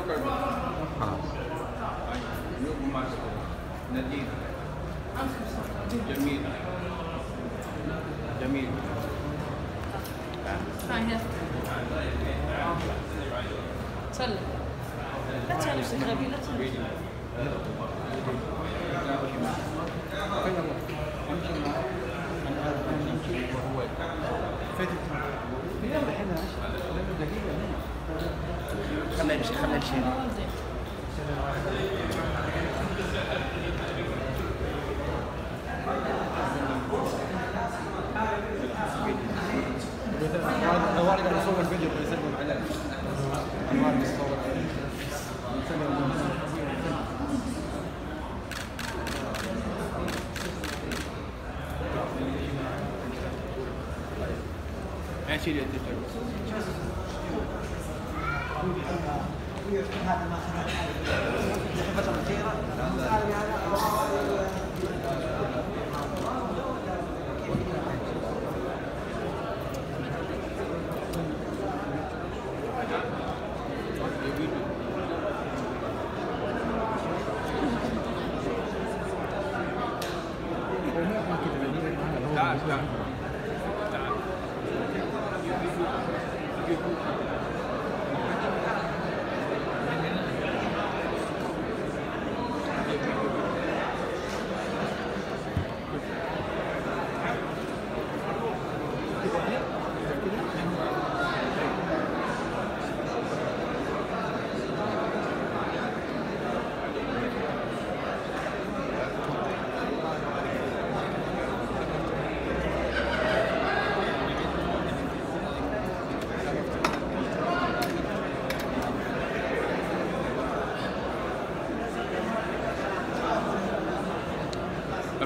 خلاص. نزيد جميل جميل. سلم لا تسأل نفسك غبي لا تسأل خلينا نمشي خلينا نمشي. نواري قاعد يصور الفيديو ويسلم عليه. نواري يصور ماشي اللي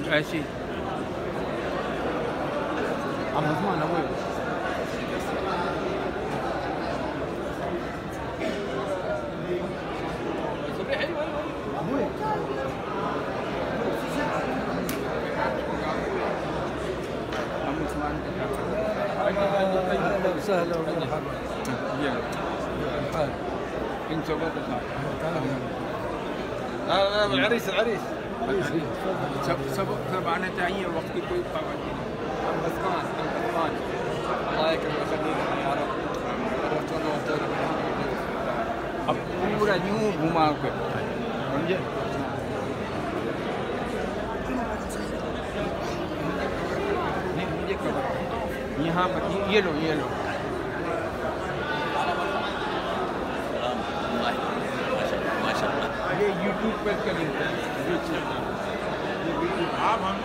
ماشي عم عثمان أبوي اهلا وسهلا ومرحبا. انت وقت لا العريس سبع انا تعيين وقت كويس طبعا. عثمان الله يكرمك ويخليك يا رب. अब पूरा यूं घुमा कर समझे। नहीं मुझे कवर यहाँ पर ये लो माशाल्लाह ये यूट्यूब पर करेंगे आप हम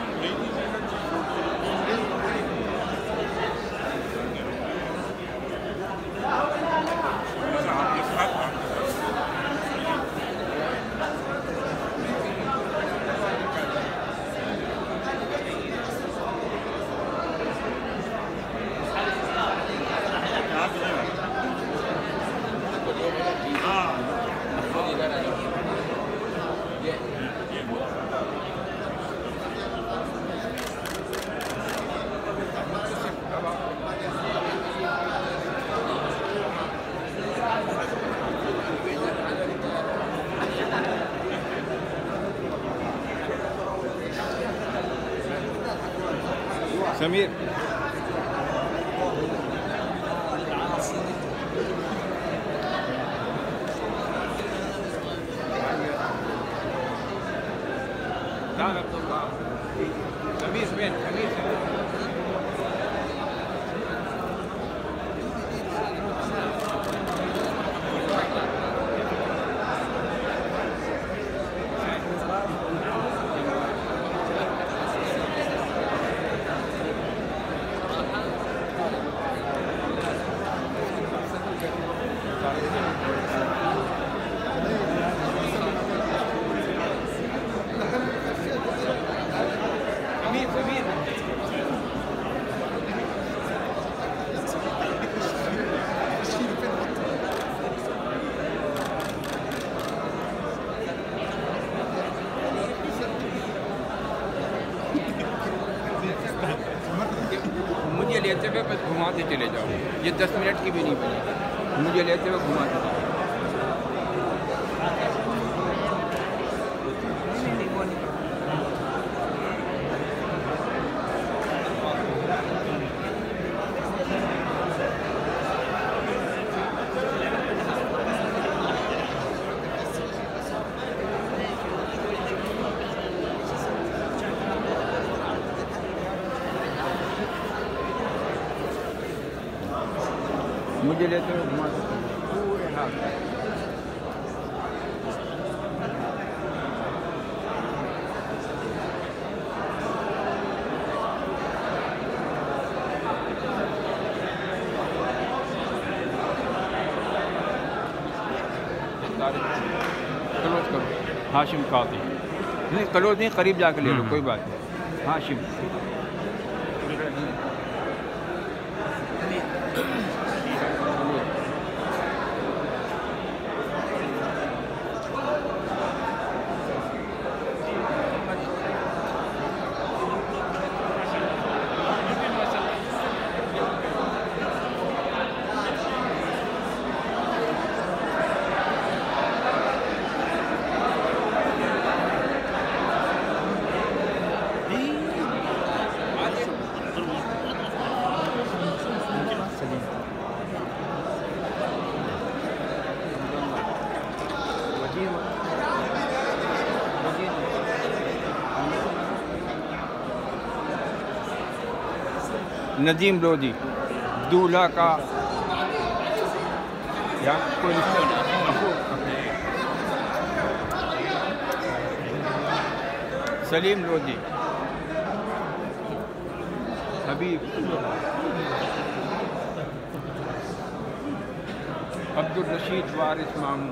سمير تعال عبد الله سمير وين سمير मुझे लेते हुए बस घुमाते चले जाओ, ये 10 मिनट की भी नहीं बनी, मुझे लेते हुए घुमाते चले जाओ। वीडियो लेते हो घुमा पूरे हाथ क्लोज करो हाशिम काती नहीं क्लोज नहीं करीब जाकर ले लो कोई बात नहीं हाशिम नदीम लोधी दूल्हा का या कोई सलीम लोधी हबीब अब्दुल रशीद वारिस मामू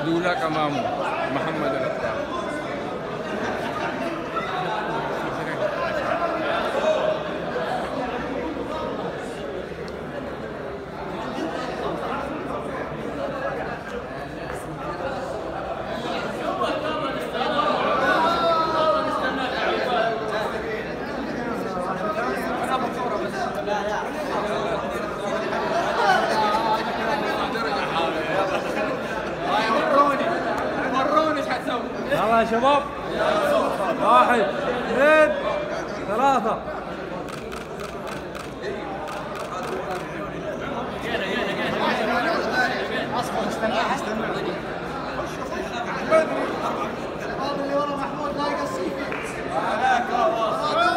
दूल्हा का मामू मोहम्मद रफ्तार يلا يا شباب 1 2 3 اصبر استنى اللي ورا محمود لا يقصيه 1 2 3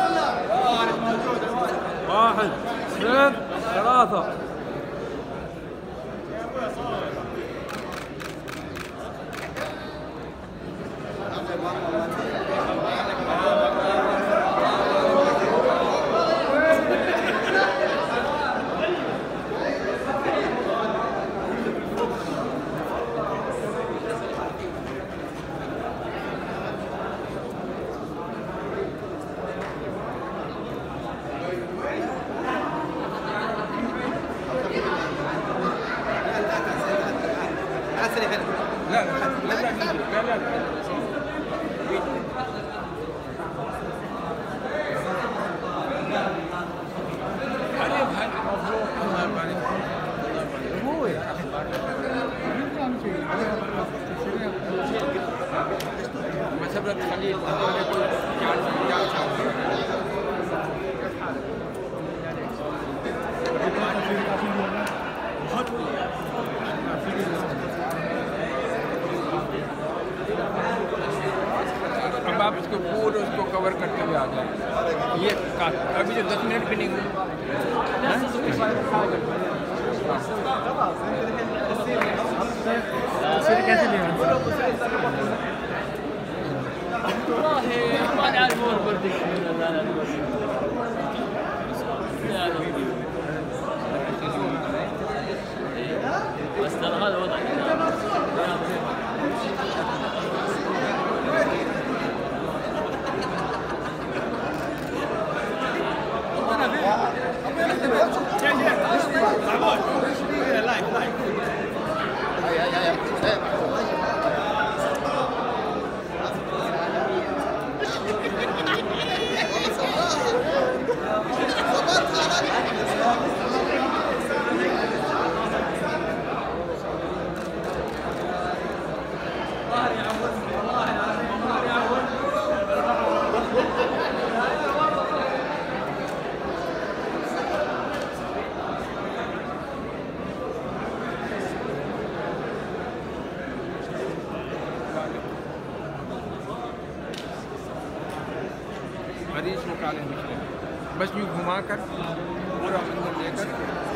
अब आप इसको पूरे उसको कवर करते हुए आ जाए ये अभी जो 10 मिनट भी नहीं हुए والله ما نعرف هو البردك بس ترى هذا وضع मरीज को काले निकले, बस यूँ घुमा कर पूरा अंदर लेकर